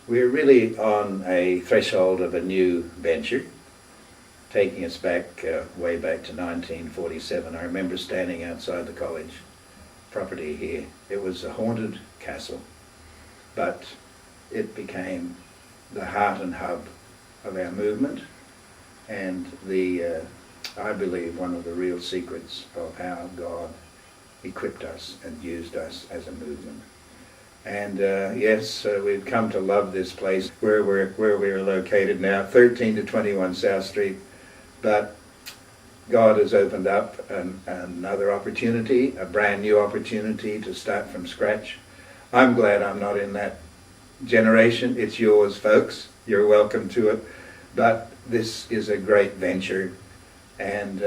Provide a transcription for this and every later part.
We're really on a threshold of a new venture, taking us back, way back to 1947. I remember standing outside the college property here. It was a haunted castle, but it became the heart and hub of our movement, and I believe one of the real secrets of how God equipped us and used us as a movement. And yes, we've come to love this place where we're located now, 13 to 21 South Street. But God has opened up another opportunity, a brand new opportunity to start from scratch. I'm glad I'm not in that generation. It's yours, folks. You're welcome to it. But this is a great venture, and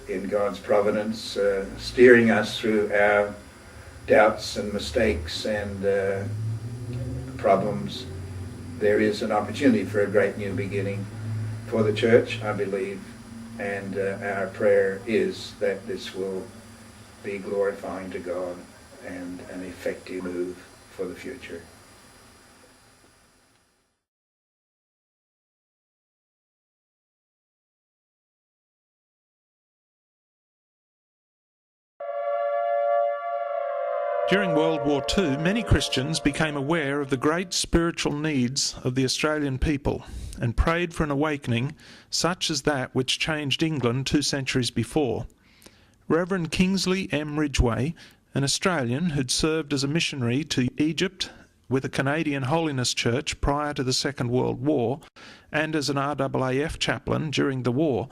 in God's providence, steering us through our doubts and mistakes and problems, there is an opportunity for a great new beginning for the church, I believe, and our prayer is that this will be glorifying to God and an effective move for the future. During World War II, many Christians became aware of the great spiritual needs of the Australian people and prayed for an awakening such as that which changed England 2 centuries before. Reverend Kingsley M. Ridgway, an Australian who'd served as a missionary to Egypt with a Canadian Holiness Church prior to the Second World War and as an RAAF chaplain during the war,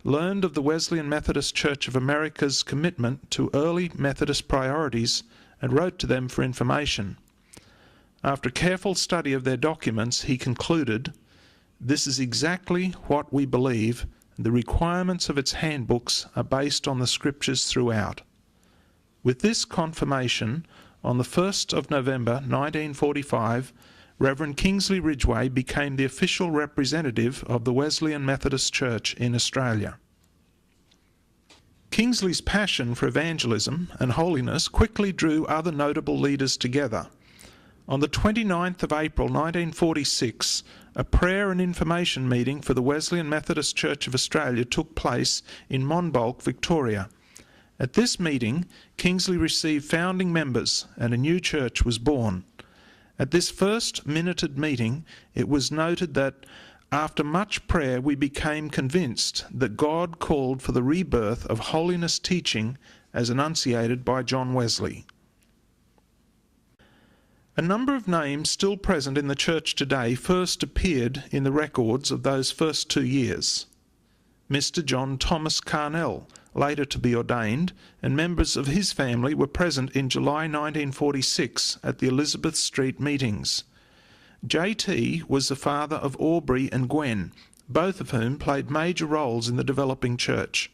learned of the Wesleyan Methodist Church of America's commitment to early Methodist priorities and wrote to them for information. After careful study of their documents, he concluded, "This is exactly what we believe, and the requirements of its handbooks are based on the scriptures throughout." With this confirmation, on the 1st of November 1945, Reverend Kingsley Ridgway became the official representative of the Wesleyan Methodist Church in Australia. Kingsley's passion for evangelism and holiness quickly drew other notable leaders together. On the 29th of April 1946, a prayer and information meeting for the Wesleyan Methodist Church of Australia took place in Monbulk, Victoria. At this meeting, Kingsley received founding members and a new church was born. At this first minuted meeting, it was noted that after much prayer, we became convinced that God called for the rebirth of holiness teaching as enunciated by John Wesley. A number of names still present in the church today first appeared in the records of those first 2 years. Mr. John Thomas Carnell, later to be ordained, and members of his family were present in July 1946 at the Elizabeth Street meetings. J.T. was the father of Aubrey and Gwen, both of whom played major roles in the developing church.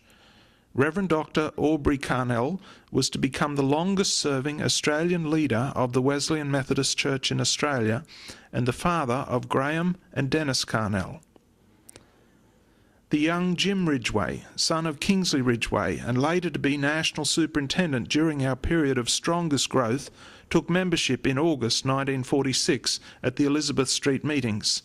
Reverend Dr. Aubrey Carnell was to become the longest-serving Australian leader of the Wesleyan Methodist Church in Australia and the father of Graham and Dennis Carnell. The young Jim Ridgway, son of Kingsley Ridgway and later to be National Superintendent during our period of strongest growth, took membership in August 1946 at the Elizabeth Street meetings.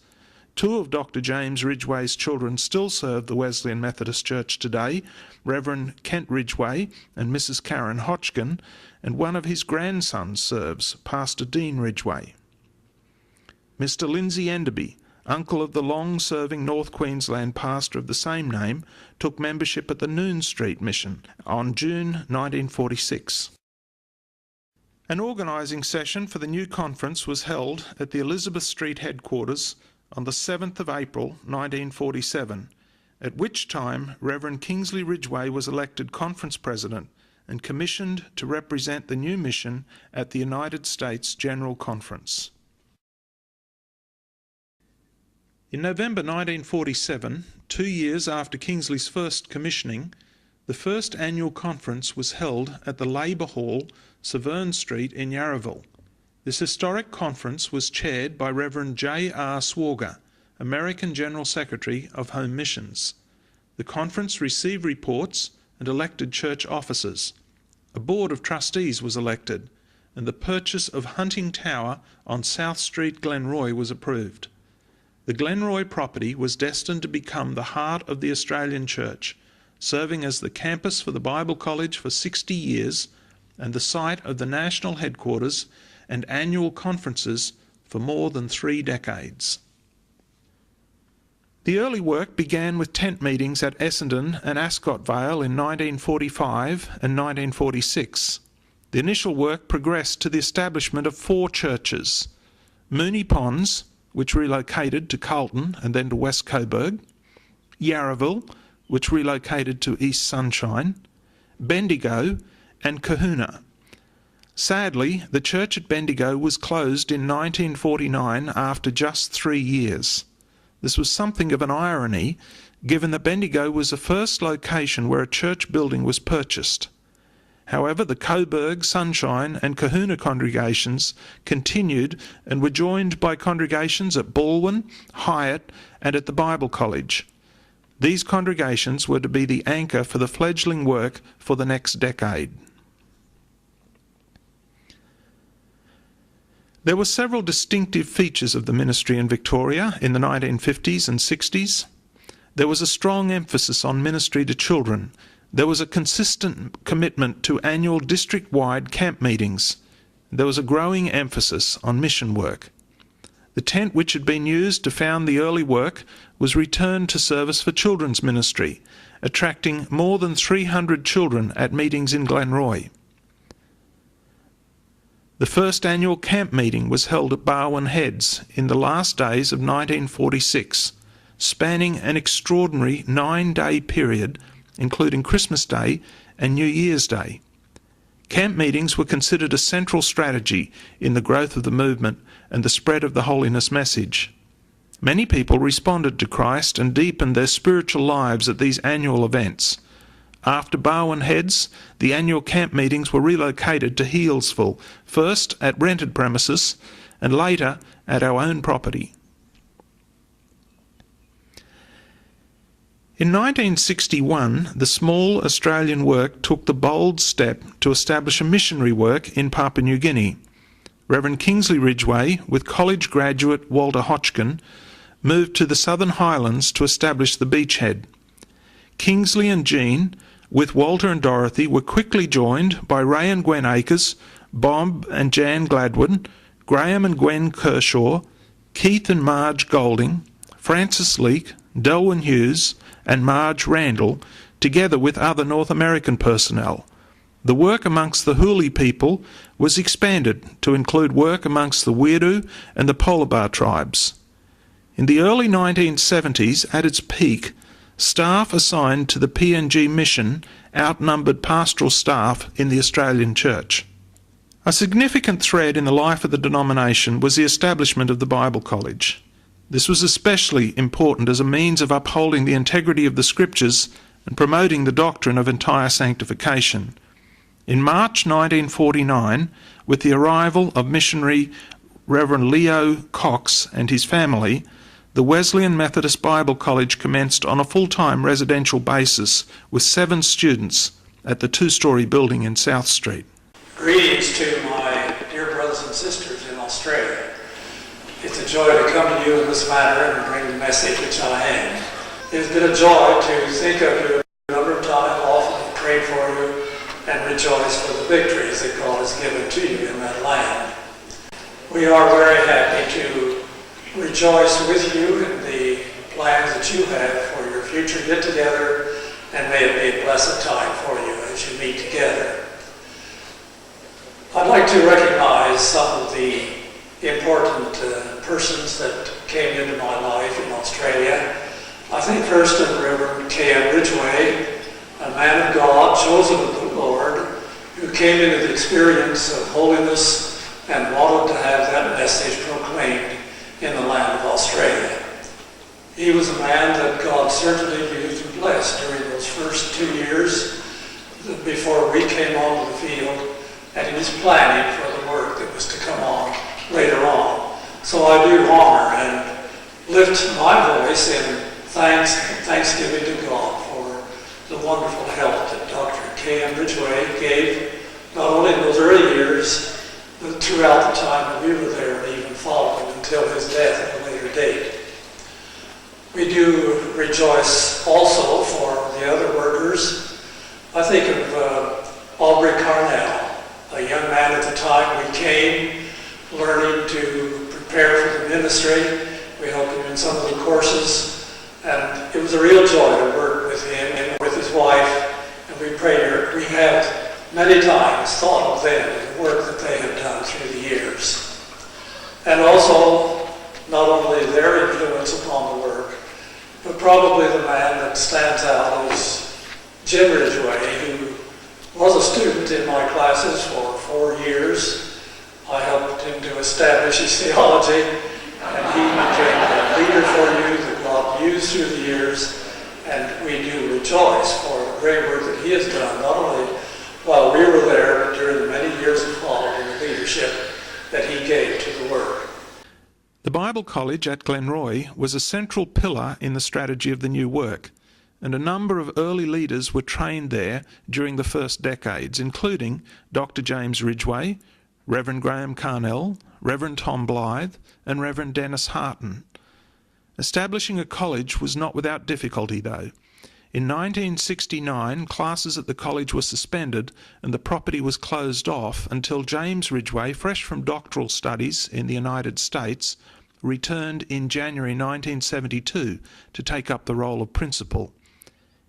2 of Dr. James Ridgway's children still serve the Wesleyan Methodist Church today, Reverend Kent Ridgway and Mrs. Karen Hodgkin, and one of his grandsons serves, Pastor Dean Ridgway. Mr. Lindsay Enderby, uncle of the long-serving North Queensland pastor of the same name, took membership at the Noon Street Mission on June 1946. An organising session for the new conference was held at the Elizabeth Street headquarters on the 7th of April 1947, at which time Reverend Kingsley Ridgway was elected conference president and commissioned to represent the new mission at the United States General Conference. In November 1947, 2 years after Kingsley's first commissioning, the first annual conference was held at the Labour Hall, Severn Street in Yarraville. This historic conference was chaired by Reverend J.R. Swager, American General Secretary of Home Missions. The conference received reports and elected church officers. A board of trustees was elected, and the purchase of Hunting Tower on South Street, Glenroy, was approved. The Glenroy property was destined to become the heart of the Australian Church, serving as the campus for the Bible College for 60 years and the site of the national headquarters and annual conferences for more than 3 decades. The early work began with tent meetings at Essendon and Ascot Vale in 1945 and 1946. The initial work progressed to the establishment of 4 churches: Moonee Ponds, which relocated to Carlton and then to West Coburg; Yarraville, which relocated to East Sunshine; Bendigo, and Kahuna. Sadly, the church at Bendigo was closed in 1949 after just 3 years. This was something of an irony, given that Bendigo was the first location where a church building was purchased. However, the Coburg, Sunshine and Kahuna congregations continued and were joined by congregations at Balwyn, Hyatt and at the Bible College. These congregations were to be the anchor for the fledgling work for the next decade. There were several distinctive features of the ministry in Victoria in the 1950s and 60s. There was a strong emphasis on ministry to children. There was a consistent commitment to annual district-wide camp meetings. There was a growing emphasis on mission work. The tent which had been used to found the early work was returned to service for children's ministry, attracting more than 300 children at meetings in Glenroy. The first annual camp meeting was held at Barwon Heads in the last days of 1946, spanning an extraordinary 9-day period, including Christmas Day and New Year's Day. Camp meetings were considered a central strategy in the growth of the movement and the spread of the holiness message. Many people responded to Christ and deepened their spiritual lives at these annual events. After Barwon Heads, the annual camp meetings were relocated to Healesville, first at rented premises and later at our own property. In 1961, the small Australian work took the bold step to establish a missionary work in Papua New Guinea. Reverend Kingsley Ridgway, with college graduate Walter Hodgkin, moved to the Southern Highlands to establish the beachhead. Kingsley and Jean, with Walter and Dorothy, were quickly joined by Ray and Gwen Akers, Bob and Jan Gladwin, Graham and Gwen Kershaw, Keith and Marge Golding, Francis Leake, Delwyn Hughes and Marge Randall, together with other North American personnel. The work amongst the Huli people was expanded to include work amongst the Weirdu and the Polabar tribes. In the early 1970s, at its peak, staff assigned to the PNG mission outnumbered pastoral staff in the Australian Church. A significant thread in the life of the denomination was the establishment of the Bible College. This was especially important as a means of upholding the integrity of the Scriptures and promoting the doctrine of entire sanctification. In March 1949, with the arrival of missionary Reverend Leo Cox and his family, the Wesleyan Methodist Bible College commenced on a full-time residential basis with 7 students at the 2-storey building in South Street. Greetings to my dear brothers and sisters in Australia. It's a joy to come to you in this manner and bring the message which I am. It's been a joy to think of you a number of times, often pray for you, and rejoice for the victories that God has given to you in that land. We are very happy to rejoice with you in the plans that you have for your future get-together, and may it be a blessed time for you as you meet together. I'd like to recognize some of the important persons that came into my life in Australia. I think first of Reverend K.M. Ridgway, a man of God, chosen of the Lord, who came into the experience of holiness and wanted to have that message proclaimed in the land of Australia. He was a man that God certainly used and blessed during those first 2 years before we came onto the field, and he was planning for the work that was to come on later on. So I do honor and lift my voice in thanksgiving to God for the wonderful help that Dr. K.M. Ridgway gave, not only in those early years, throughout the time that we were there and even following until his death at a later date. We do rejoice also for the other workers. I think of Aubrey Carnell, a young man at the time we came, learning to prepare for the ministry. We helped him in some of the courses, and it was a real joy to work with him and with his wife. And we have many times thought of them and the work that they have done through the years. And also, not only their influence upon the work, but probably the man that stands out is Jim Ridgway, who was a student in my classes for 4 years. I helped him to establish his theology, and he became a leader for you that God used through the years. And we do rejoice for the great work that he has done, not only while we were there, but during the many years that followed in the leadership that he gave to the work. The Bible College at Glenroy was a central pillar in the strategy of the new work, and a number of early leaders were trained there during the first decades, including Dr. James Ridgway, Reverend Graham Carnell, Reverend Tom Blythe, and Reverend Dennis Harton. Establishing a college was not without difficulty, though. In 1969, classes at the college were suspended and the property was closed off until James Ridgway, fresh from doctoral studies in the United States, returned in January 1972 to take up the role of principal.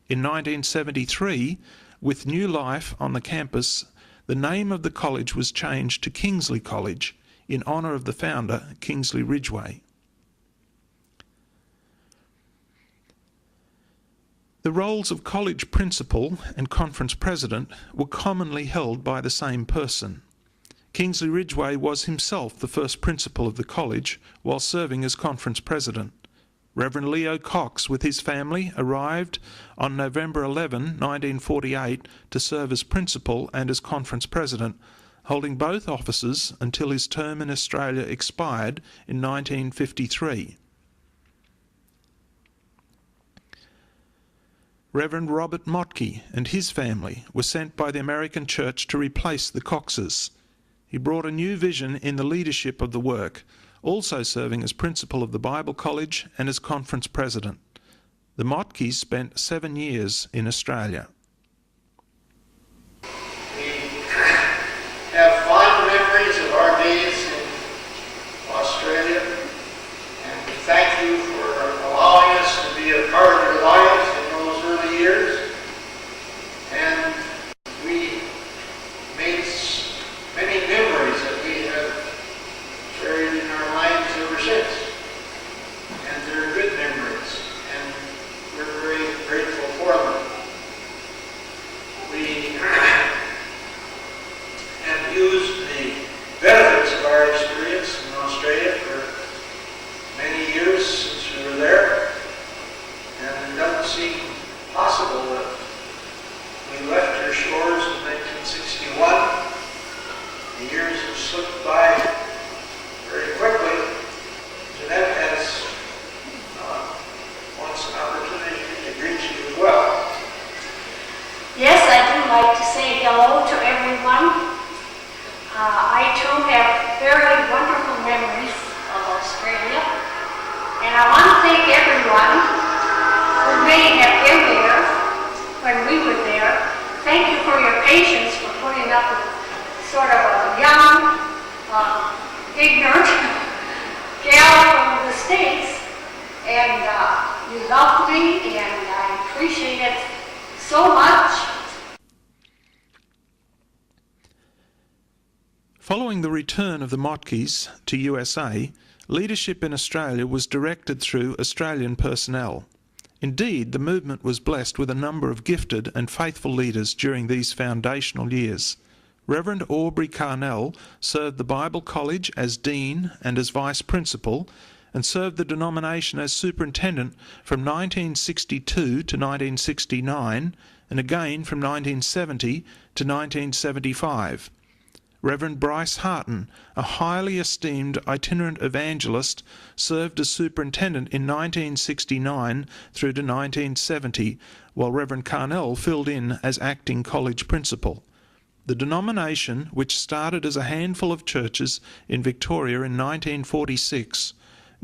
In 1973, with new life on the campus, the name of the college was changed to Kingsley College in honour of the founder, Kingsley Ridgway. The roles of college principal and conference president were commonly held by the same person. Kingsley Ridgway was himself the first principal of the college while serving as conference president. Reverend Leo Cox, with his family, arrived on November 11, 1948, to serve as principal and as conference president, holding both offices until his term in Australia expired in 1953. Reverend Robert Motke and his family were sent by the American Church to replace the Coxes. He brought a new vision in the leadership of the work, also serving as principal of the Bible College and as conference president. The Motkes spent 7 years in Australia. We have fond memories of our days in Australia, and we thank you for allowing us to be a part of your lives in those early years. And we made many memories that we have carried in our minds ever since. And they're good memories, and we're very grateful for them. We have used the benefits of our experience in Australia for many years since we were there, and it doesn't seem possible that we left your shores in 1961. The years have slipped by very quickly. Jeanette has wants an opportunity to greet you as well. Yes, I do like to say hello to everyone. I too have very wonderful memories of Australia, and I want to thank everyone who may have been there when we were there. Thank you for your patience for putting up with sort of a young, ignorant gal from the States, and you loved me, and I appreciate it so much. Following the return of the Motkes to USA, leadership in Australia was directed through Australian personnel. Indeed, the movement was blessed with a number of gifted and faithful leaders during these foundational years. Reverend Aubrey Carnell served the Bible College as Dean and as Vice Principal, and served the denomination as Superintendent from 1962 to 1969, and again from 1970 to 1975. Reverend Bryce Harton, a highly esteemed itinerant evangelist, served as superintendent in 1969 through to 1970, while Reverend Carnell filled in as acting college principal. The denomination, which started as a handful of churches in Victoria in 1946,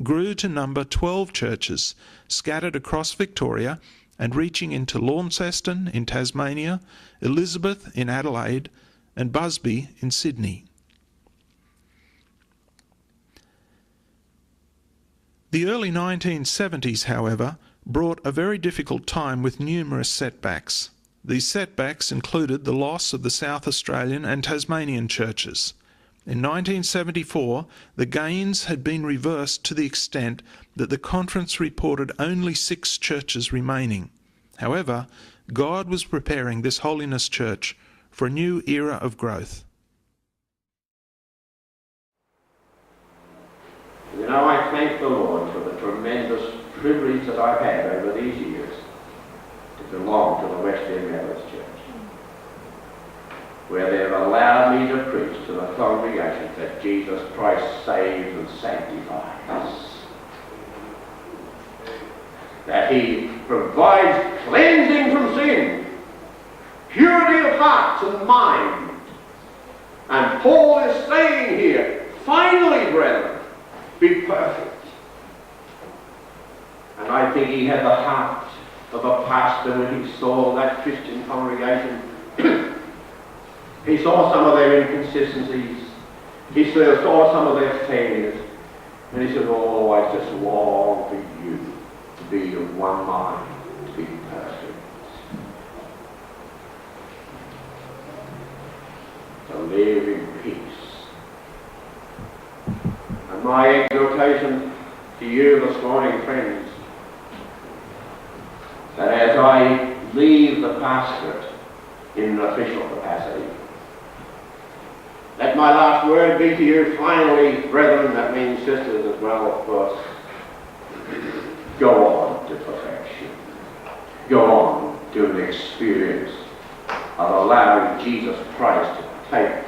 grew to number 12 churches scattered across Victoria and reaching into Launceston in Tasmania, Elizabeth in Adelaide, and Busby in Sydney. The early 1970s, however, brought a very difficult time with numerous setbacks. These setbacks included the loss of the South Australian and Tasmanian churches. In 1974, the gains had been reversed to the extent that the conference reported only 6 churches remaining. However, God was preparing this Holiness Church for a new era of growth. You know, I thank the Lord for the tremendous privilege that I've had over these years to belong to the Wesleyan Methodist Church, where they've allowed me to preach to the congregation that Jesus Christ saves and sanctifies, that He provides cleansing from sin, purity of hearts and mind. And Paul is saying here, finally, brethren, be perfect. And I think he had the heart of a pastor when he saw that Christian congregation. He saw some of their inconsistencies. He saw some of their failures. And he said, oh, I just long for you to be of one mind, to be perfect. To live in peace. And my exhortation to you this morning, friends, that as I leave the pastorate in an official capacity, let my last word be to you, finally, brethren, that means sisters as well, of course, go on to perfection. Go on to an experience of allowing Jesus Christ to take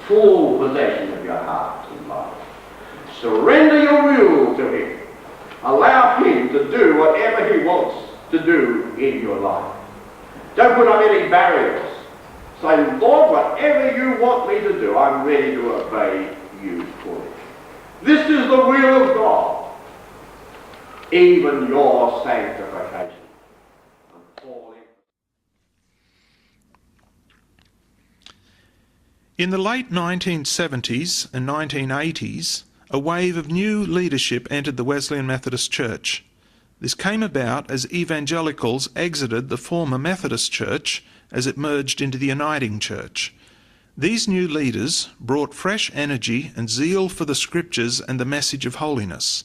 full possession of your heart and life. Surrender your will to Him. Allow Him to do whatever He wants to do in your life. Don't put up any barriers. Say, Lord, whatever you want me to do, I'm ready to obey you fully. This is the will of God, even your sanctification. In the late 1970s and 1980s, a wave of new leadership entered the Wesleyan Methodist Church. This came about as evangelicals exited the former Methodist Church as it merged into the Uniting Church. These new leaders brought fresh energy and zeal for the Scriptures and the message of holiness.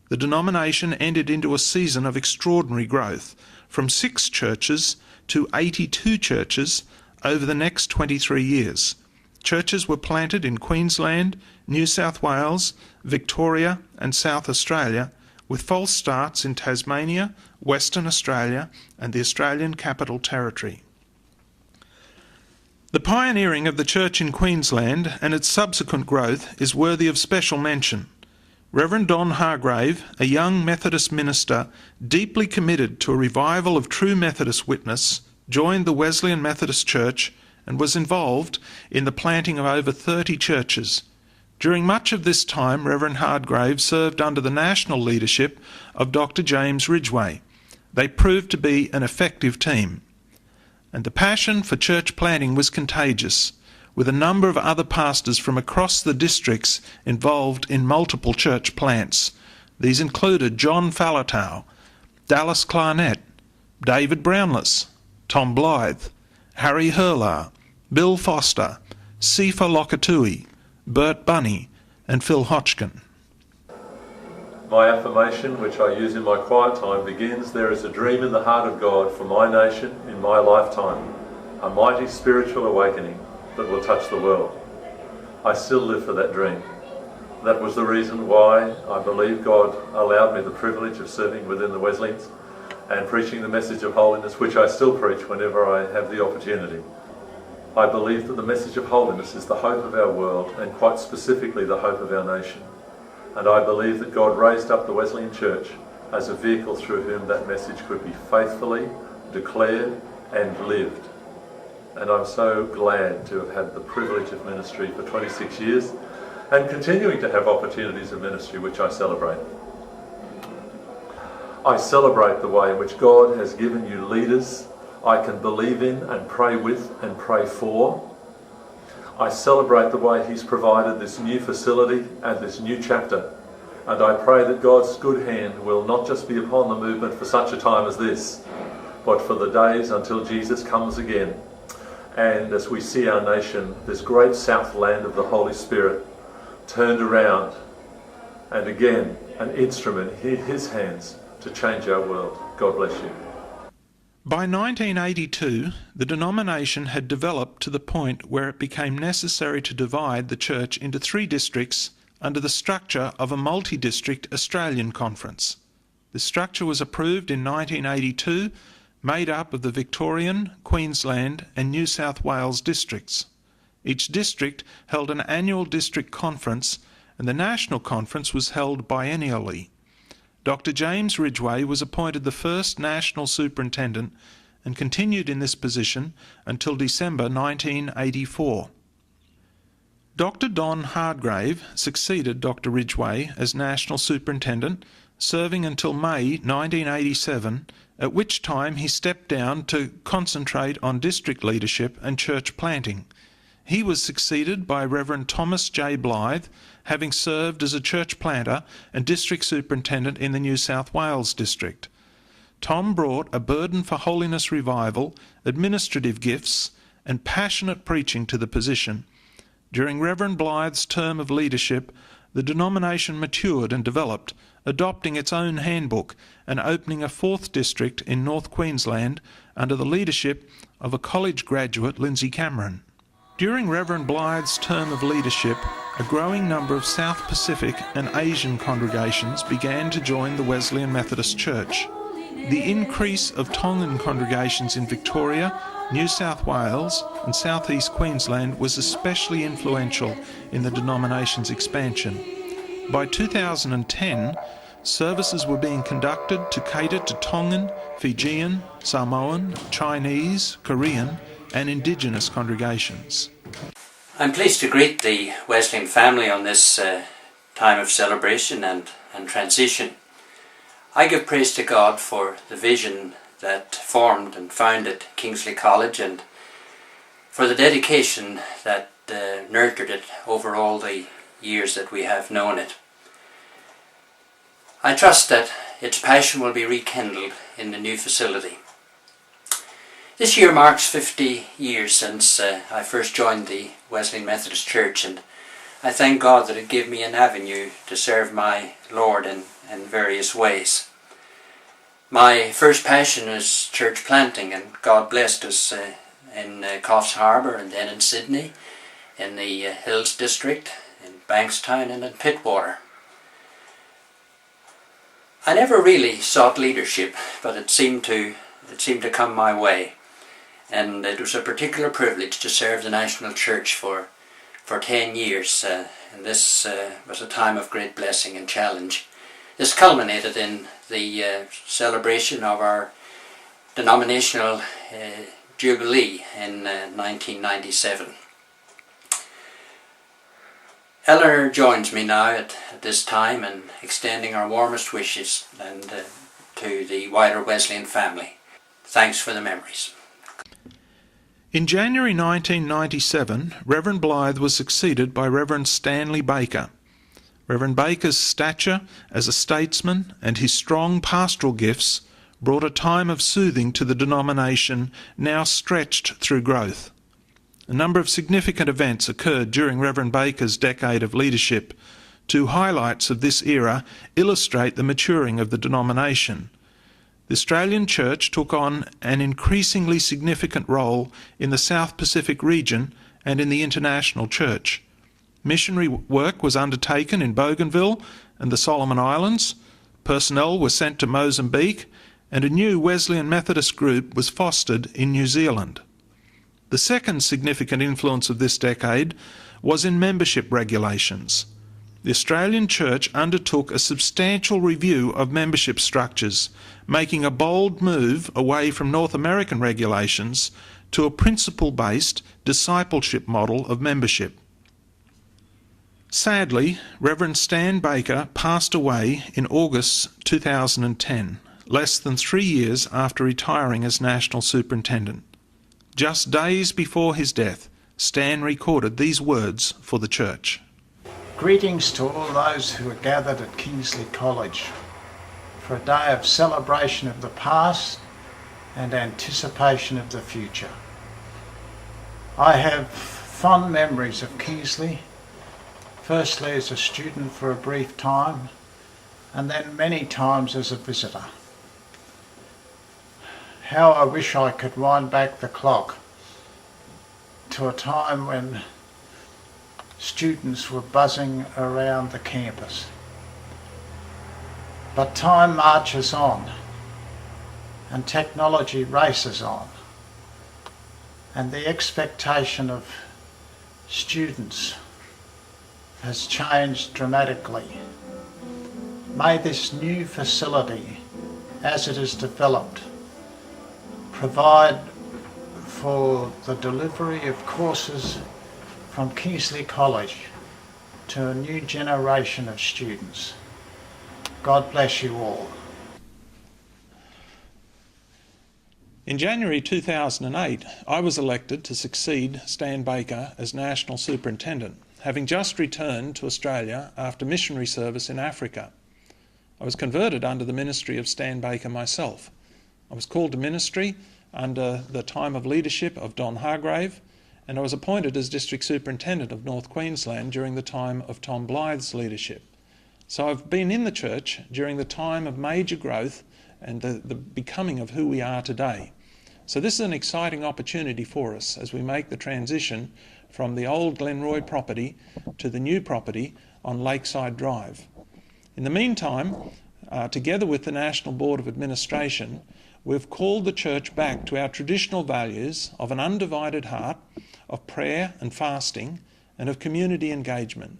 The denomination entered into a season of extraordinary growth, from 6 churches to 82 churches over the next 23 years. Churches were planted in Queensland, New South Wales, Victoria and South Australia, with false starts in Tasmania, Western Australia and the Australian Capital Territory. The pioneering of the church in Queensland and its subsequent growth is worthy of special mention. Reverend Don Hargrave, a young Methodist minister deeply committed to a revival of true Methodist witness, joined the Wesleyan Methodist Church and was involved in the planting of over 30 churches. During much of this time, Reverend Hargrave served under the national leadership of Dr. James Ridgway. They proved to be an effective team. And the passion for church planting was contagious, with a number of other pastors from across the districts involved in multiple church plants. These included John Falatau, Dallas Clarnett, David Brownless, Tom Blythe, Harry Hurlar, Bill Foster, Sifa Lokatui, Bert Bunny and Phil Hodgkin. My affirmation, which I use in my quiet time, begins, there is a dream in the heart of God for my nation in my lifetime, a mighty spiritual awakening that will touch the world. I still live for that dream. That was the reason why I believe God allowed me the privilege of serving within the Wesleyans and preaching the message of holiness, which I still preach whenever I have the opportunity. I believe that the message of holiness is the hope of our world, and quite specifically the hope of our nation. And I believe that God raised up the Wesleyan Church as a vehicle through whom that message could be faithfully declared and lived. and I'm so glad to have had the privilege of ministry for 26 years and continuing to have opportunities of ministry which I celebrate. I celebrate the way in which God has given you leaders I can believe in and pray with and pray for. I celebrate the way He's provided this new facility and this new chapter, and I pray that God's good hand will not just be upon the movement for such a time as this, but for the days until Jesus comes again. And as we see our nation, this great south land of the Holy Spirit, turned around and again an instrument in His hands to change our world. God bless you. By 1982, the denomination had developed to the point where it became necessary to divide the church into 3 districts under the structure of a multi-district Australian conference. This structure was approved in 1982, made up of the Victorian, Queensland and New South Wales districts. Each district held an annual district conference, and the national conference was held biennially. Dr. James Ridgway was appointed the first national superintendent and continued in this position until December 1984. Dr. Don Hardgrave succeeded Dr. Ridgway as national superintendent, serving until May 1987, at which time he stepped down to concentrate on district leadership and church planting. He was succeeded by Reverend Thomas J. Blythe, having served as a church planter and district superintendent in the New South Wales district. Tom brought a burden for holiness revival, administrative gifts, and passionate preaching to the position. During Reverend Blythe's term of leadership, the denomination matured and developed, adopting its own handbook and opening a 4th district in North Queensland under the leadership of a college graduate, Lindsay Cameron. During Reverend Blythe's term of leadership, a growing number of South Pacific and Asian congregations began to join the Wesleyan Methodist Church. The increase of Tongan congregations in Victoria, New South Wales and South East Queensland was especially influential in the denomination's expansion. By 2010, services were being conducted to cater to Tongan, Fijian, Samoan, Chinese, Korean and Indigenous congregations. I'm pleased to greet the Wesleyan family on this time of celebration and transition. I give praise to God for the vision that formed and founded Kingsley College and for the dedication that nurtured it over all the years that we have known it. I trust that its passion will be rekindled in the new facility. This year marks 50 years since I first joined the Wesleyan Methodist Church, and I thank God that it gave me an avenue to serve my Lord in various ways. My first passion is church planting, and God blessed us in Coffs Harbour and then in Sydney, in the Hills District, in Bankstown and in Pittwater. I never really sought leadership, but it seemed to come my way. And it was a particular privilege to serve the National Church for 10 years, and this was a time of great blessing and challenge. This culminated in the celebration of our denominational Jubilee in 1997. Eleanor joins me now at this time in extending our warmest wishes and to the wider Wesleyan family. Thanks for the memories. In January 1997, Reverend Blythe was succeeded by Reverend Stanley Baker. Reverend Baker's stature as a statesman and his strong pastoral gifts brought a time of soothing to the denomination now stretched through growth. A number of significant events occurred during Reverend Baker's decade of leadership. 2 highlights of this era illustrate the maturing of the denomination. The Australian Church took on an increasingly significant role in the South Pacific region and in the international church. Missionary work was undertaken in Bougainville and the Solomon Islands, personnel were sent to Mozambique, and a new Wesleyan Methodist group was fostered in New Zealand. The second significant influence of this decade was in membership regulations. the Australian Church undertook a substantial review of membership structures, making a bold move away from North American regulations to a principle-based discipleship model of membership. Sadly, Reverend Stan Baker passed away in August 2010, less than 3 years after retiring as National Superintendent. Just days before his death, Stan recorded these words for the Church. Greetings to all those who are gathered at Kingsley College for a day of celebration of the past and anticipation of the future. I have fond memories of Kingsley, firstly as a student for a brief time, and then many times as a visitor. How I wish I could wind back the clock to a time when students were buzzing around the campus. But time marches on and technology races on, and the expectation of students has changed dramatically. May this new facility, as it is developed, provide for the delivery of courses from Kingsley College to a new generation of students. God bless you all. In January 2008, I was elected to succeed Stan Baker as National Superintendent, having just returned to Australia after missionary service in Africa. I was converted under the ministry of Stan Baker myself. I was called to ministry under the time of leadership of Don Hargrave, and I was appointed as District Superintendent of North Queensland during the time of Tom Blythe's leadership. So I've been in the church during the time of major growth and the becoming of who we are today. So this is an exciting opportunity for us as we make the transition from the old Glenroy property to the new property on Lakeside Drive. In the meantime, together with the National Board of Administration, we've called the church back to our traditional values of an undivided heart, of prayer and fasting, and of community engagement.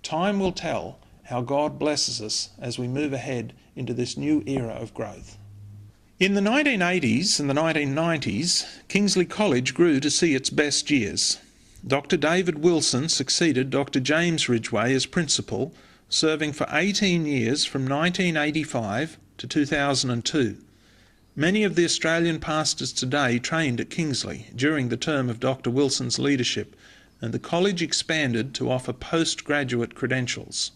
Time will tell how God blesses us as we move ahead into this new era of growth. In the 1980s and the 1990s, Kingsley College grew to see its best years. Dr. David Wilson succeeded Dr. James Ridgway as principal, serving for 18 years from 1985 to 2002. Many of the Australian pastors today trained at Kingsley during the term of Dr. Wilson's leadership, and the college expanded to offer postgraduate credentials.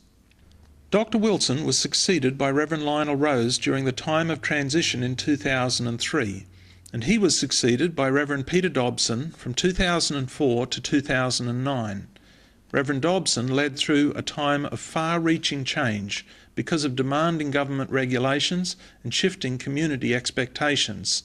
Dr. Wilson was succeeded by Reverend Lionel Rose during the time of transition in 2003, and he was succeeded by Reverend Peter Dobson from 2004 to 2009. Reverend Dobson led through a time of far-reaching change because of demanding government regulations and shifting community expectations.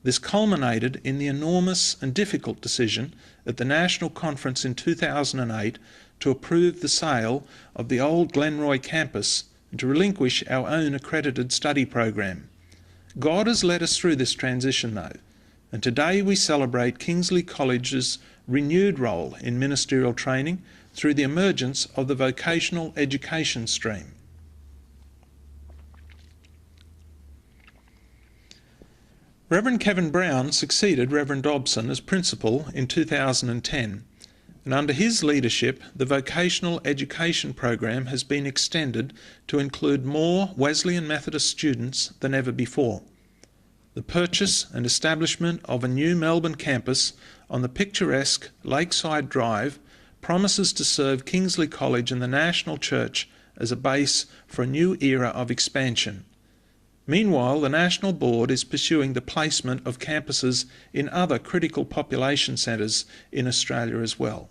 This culminated in the enormous and difficult decision at the National Conference in 2008 to approve the sale of the old Glenroy campus and to relinquish our own accredited study program. God has led us through this transition though, and today we celebrate Kingsley College's renewed role in ministerial training through the emergence of the vocational education stream. Reverend Kevin Brown succeeded Reverend Dobson as principal in 2010, and under his leadership the vocational education program has been extended to include more Wesleyan Methodist students than ever before. The purchase and establishment of a new Melbourne campus on the picturesque Lakeside Drive promises to serve Kingsley College and the National Church as a base for a new era of expansion. Meanwhile, the National Board is pursuing the placement of campuses in other critical population centres in Australia as well.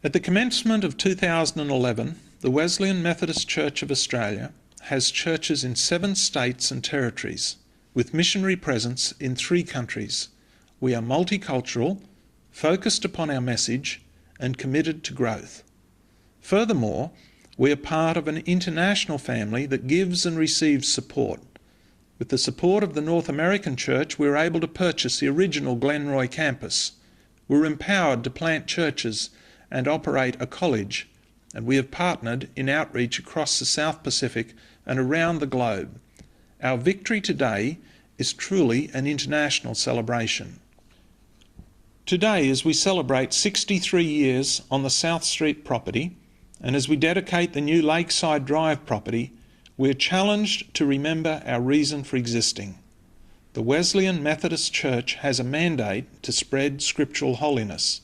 At the commencement of 2011, the Wesleyan Methodist Church of Australia has churches in 7 states and territories, with missionary presence in 3 countries. We are multicultural, focused upon our message, and committed to growth. Furthermore, we are part of an international family that gives and receives support. With the support of the North American Church, we were able to purchase the original Glenroy campus. We were empowered to plant churches and operate a college, and we have partnered in outreach across the South Pacific and around the globe. Our victory today is truly an international celebration. Today, as we celebrate 63 years on the South Street property, and as we dedicate the new Lakeside Drive property, we are challenged to remember our reason for existing. The Wesleyan Methodist Church has a mandate to spread scriptural holiness.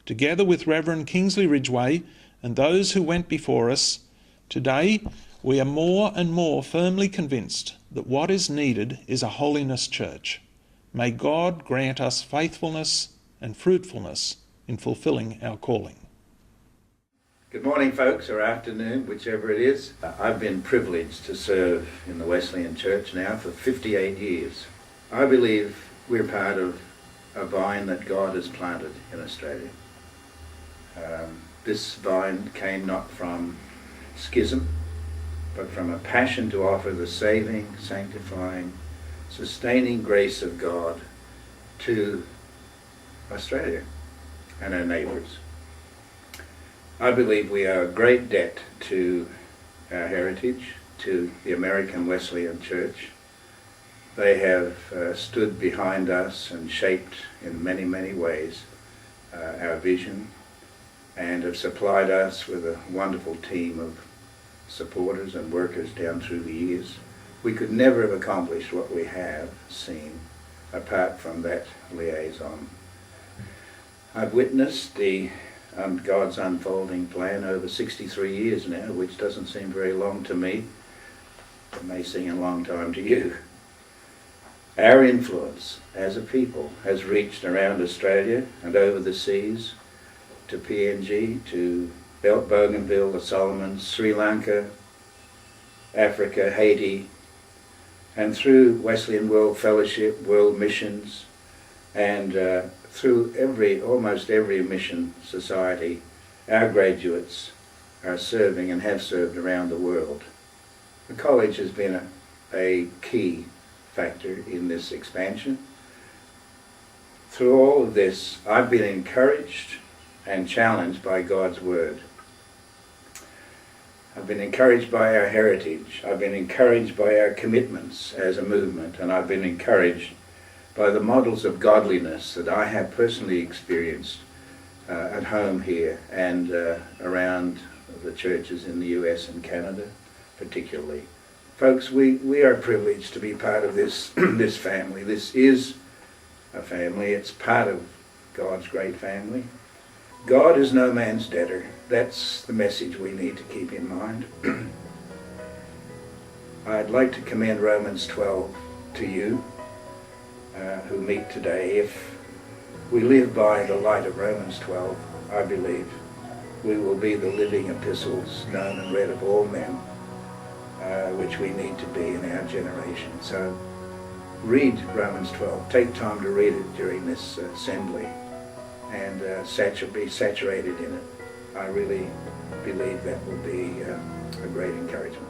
Together with Reverend Kingsley Ridgway and those who went before us, today we are more and more firmly convinced that what is needed is a holiness church. May God grant us faithfulness and fruitfulness in fulfilling our calling. Good morning, folks, or afternoon, whichever it is. I've been privileged to serve in the Wesleyan Church now for 58 years. I believe we're part of a vine that God has planted in Australia. This vine came not from schism, but from a passion to offer the saving, sanctifying, sustaining grace of God to Australia and our neighbours. I believe we owe a great debt to our heritage, to the American Wesleyan Church. They have stood behind us and shaped in many, many ways our vision, and have supplied us with a wonderful team of supporters and workers down through the years. We could never have accomplished what we have seen apart from that liaison. I've witnessed God's unfolding plan over 63 years now, which doesn't seem very long to me. It may seem a long time to you. Our influence as a people has reached around Australia and over the seas to PNG, to Bougainville, the Solomons, Sri Lanka, Africa, Haiti, and through Wesleyan World Fellowship, World Missions, and through almost every mission society, our graduates are serving and have served around the world. The college has been a key factor in this expansion. Through all of this, I've been encouraged and challenged by God's Word. I've been encouraged by our heritage. I've been encouraged by our commitments as a movement, and I've been encouraged by the models of godliness that I have personally experienced at home here and around the churches in the US and Canada particularly. Folks, we are privileged to be part of this this family. This is a family. It's part of God's great family. God is no man's debtor. That's the message we need to keep in mind. I'd like to commend Romans 12 to you who meet today. If we live by the light of Romans 12, I believe we will be the living epistles known and read of all men, which we need to be in our generation. So read Romans 12. Take time to read it during this assembly and be saturated in it. I really believe that will be a great encouragement.